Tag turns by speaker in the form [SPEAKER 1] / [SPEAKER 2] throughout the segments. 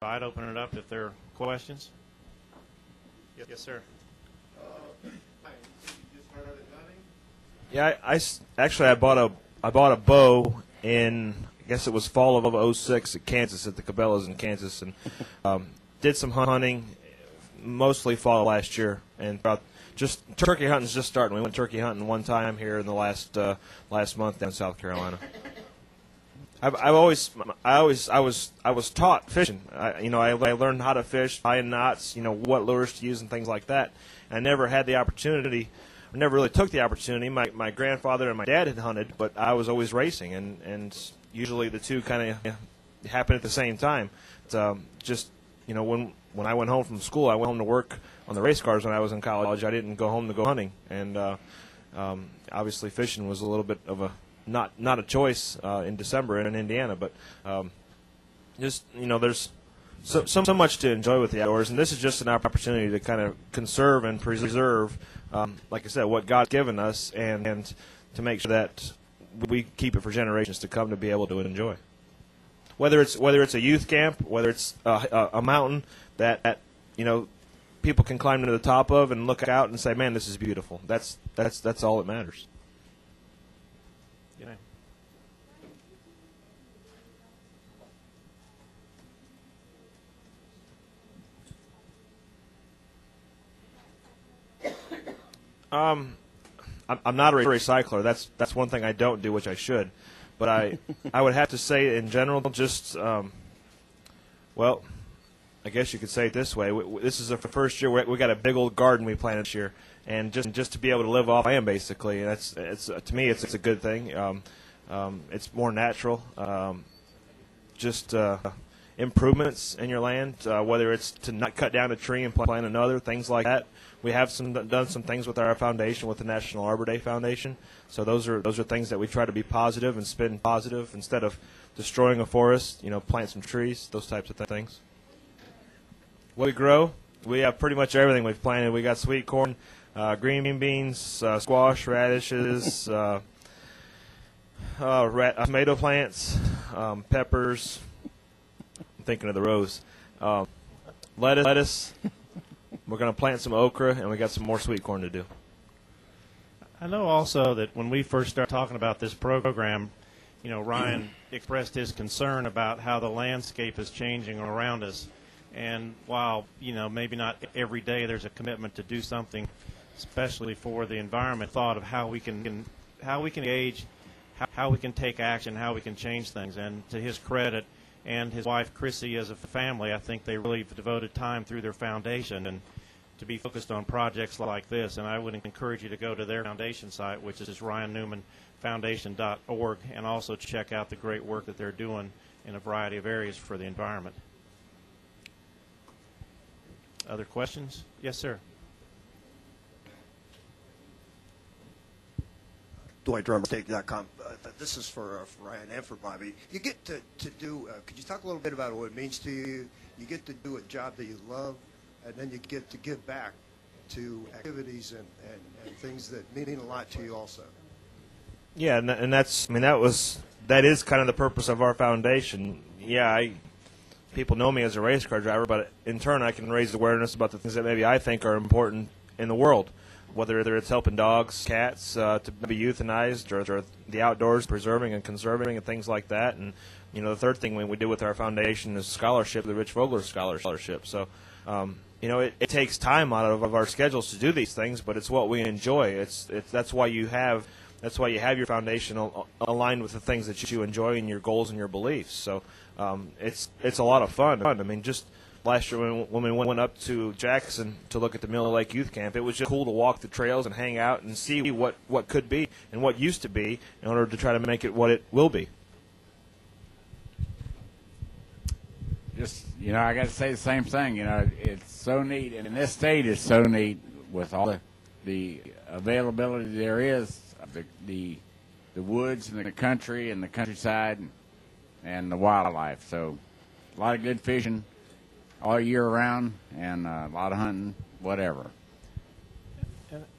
[SPEAKER 1] I'd open it up if there are questions. Yes, sir.
[SPEAKER 2] Yeah, actually I bought a bow in, I guess it was fall of '06 at Kansas, at the Cabela's in Kansas, and did some hunting, mostly fall last year, and about just turkey hunting's just starting. We went turkey hunting one time here in the last month down in South Carolina. I was taught fishing. I learned how to fish, tying knots, what lures to use and things like that. I never had the opportunity. I never really took the opportunity. My grandfather and my dad had hunted, but I was always racing, and usually the two kind of happen at the same time. When I went home from school, I went home to work on the race cars when I was in college. I didn't go home to go hunting, and obviously fishing was a little bit of a not a choice in December in Indiana, but there's so much to enjoy with the outdoors, and this is just an opportunity to kind of conserve and preserve, like I said, what God's given us, and to make sure that we keep it for generations to come to be able to enjoy. Whether it's a youth camp, whether it's a mountain that people can climb to the top of and look out and say, "Man, this is beautiful." That's all that matters. I'm not a recycler. That's one thing I don't do, which I should. But I would have to say in general, just well, I guess you could say it this way. This is the first year we got a big old garden we planted this year, and just to be able to live off land basically, it's to me it's a good thing. It's more natural. Improvements in your land, whether it's to not cut down a tree and plant another, things like that. We have done some things with our foundation, with the National Arbor Day Foundation. So those are things that we try to be positive and spin positive instead of destroying a forest. Plant some trees, those types of things. What we grow, we have pretty much everything we've planted. We got sweet corn, green beans, squash, radishes, tomato plants, peppers. I'm thinking of the rows. Lettuce. We're going to plant some okra, and we got some more sweet corn to do.
[SPEAKER 1] I know also that when we first started talking about this program, Ryan expressed his concern about how the landscape is changing around us. And while, maybe not every day there's a commitment to do something, especially for the environment, thought of how we can engage, how we can take action, how we can change things. And to his credit, and his wife Chrissy as a family, I think they really devoted time through their foundation and to be focused on projects like this. And I would encourage you to go to their foundation site, which is RyanNewmanFoundation.org, and also check out the great work that they're doing in a variety of areas for the environment. Other questions? Yes, sir.
[SPEAKER 3] DwightDrummerStake.com. This is for Ryan and for Bobby. You get to do, could you talk a little bit about what it means to you? You get to do a job that you love, and then you get to give back to activities and things that mean a lot to you also.
[SPEAKER 2] Yeah, and that is kind of the purpose of our foundation. Yeah, people know me as a race car driver, but in turn I can raise awareness about the things that maybe I think are important in the world. Whether it's helping dogs, cats to be euthanized, or the outdoors, preserving and conserving and things like that. And, the third thing we do with our foundation is scholarship, the Rich Vogler Scholarship. So, it takes time out of our schedules to do these things, but it's what we enjoy. That's why you have your foundation aligned with the things that you enjoy and your goals and your beliefs. So, it's a lot of fun. I mean, just last year when we went up to Jackson to look at the Miller Lake Youth Camp, it was just cool to walk the trails and hang out and see what could be and what used to be in order to try to make it what it will be.
[SPEAKER 4] Just, I got to say the same thing. It's so neat, and in this state it's so neat with all the availability there is, the woods and the country and the countryside and the wildlife. So a lot of good fishing all year round, and a lot of hunting, whatever.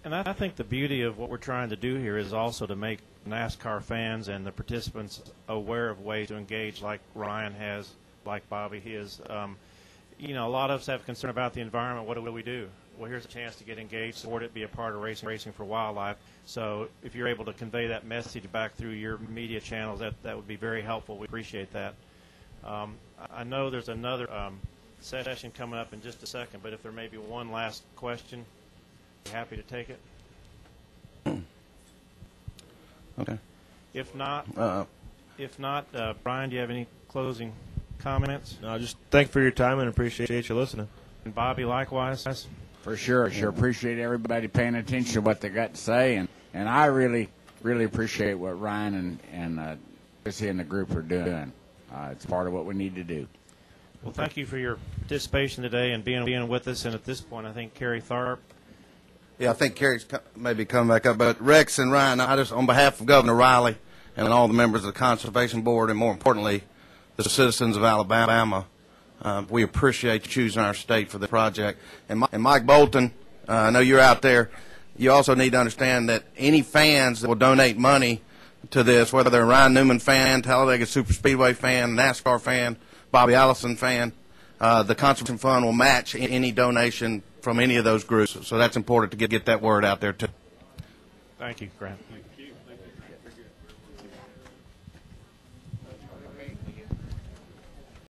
[SPEAKER 1] And I think the beauty of what we're trying to do here is also to make NASCAR fans and the participants aware of ways to engage, like Ryan has, like Bobby has. you know, a lot of us have concern about the environment. What do we do? Well, here's a chance to get engaged, support it, be a part of racing for wildlife. So if you're able to convey that message back through your media channels, that would be very helpful. We appreciate that. I know there's another session coming up in just a second, but if there may be one last question, I'd be happy to take it.
[SPEAKER 5] Okay.
[SPEAKER 1] If not, Brian, do you have any closing comments?
[SPEAKER 2] No, just thank you for your time and appreciate you listening.
[SPEAKER 1] And Bobby, likewise.
[SPEAKER 4] For sure. Sure appreciate everybody paying attention to what they got to say. And I really, really appreciate what Ryan and Chrissy and the group are doing. It's part of what we need to do.
[SPEAKER 1] Well, thank you for your participation today and being with us. And at this point, I think Kerry Tharp.
[SPEAKER 5] Yeah, I think Kerry's maybe coming back up. But Rex and Ryan, I just, on behalf of Governor Riley and all the members of the Conservation Board, and more importantly, the citizens of Alabama, we appreciate you choosing our state for the project. And Mike Bolton, I know you're out there. You also need to understand that any fans that will donate money to this, whether they're a Ryan Newman fan, Talladega Superspeedway fan, NASCAR fan, Bobby Allison fan, the Conservation Fund will match any donation from any of those groups. So that's important to get that word out there, too.
[SPEAKER 1] Thank you, Grant.